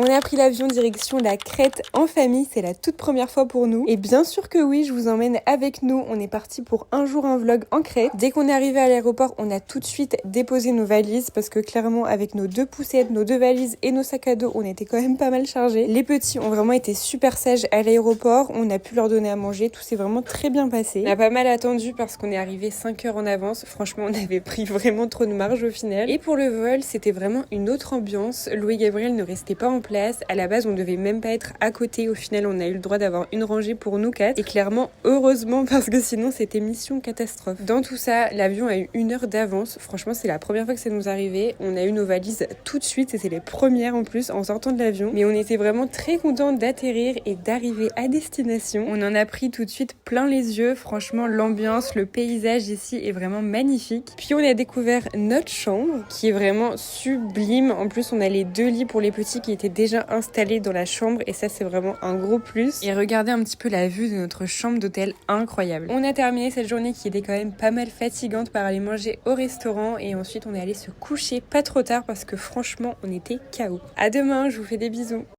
On a pris l'avion direction la Crète en famille, c'est la toute première fois pour nous. Et bien sûr que oui, je vous emmène avec nous. On est parti pour un jour un vlog en Crète. Dès qu'on est arrivé à l'aéroport, on a tout de suite déposé nos valises parce que clairement avec nos 2 poussettes, nos 2 valises et nos sacs à dos, on était quand même pas mal chargés. Les petits ont vraiment été super sages à l'aéroport. On a pu leur donner à manger. Tout s'est vraiment très bien passé. On a pas mal attendu parce qu'on est arrivé 5 heures en avance. Franchement, on avait pris vraiment trop de marge au final. Et pour le vol, c'était vraiment une autre ambiance. Louis et Gabriel ne restaient pas en place. À la base, on devait même pas être à côté. Au final, on a eu le droit d'avoir une rangée pour nous 4. Et clairement, heureusement, parce que sinon, c'était mission catastrophe. Dans tout ça, l'avion a eu 1 heure d'avance. Franchement, c'est la première fois que ça nous arrivait. On a eu nos valises tout de suite. C'était les premières en plus en sortant de l'avion. Mais on était vraiment très contents d'atterrir et d'arriver à destination. On en a pris tout de suite plein les yeux. Franchement, l'ambiance, le paysage ici est vraiment magnifique. Puis on a découvert notre chambre qui est vraiment sublime. En plus, on a les 2 lits pour les petits qui étaient déjà installés dans la chambre et ça, c'est vraiment un gros plus. Et regardez un petit peu la vue de notre chambre d'hôtel, incroyable. On a terminé cette journée qui était quand même pas mal fatigante par aller manger au restaurant et ensuite on est allé se coucher pas trop tard parce que franchement, on était KO. À demain, je vous fais des bisous.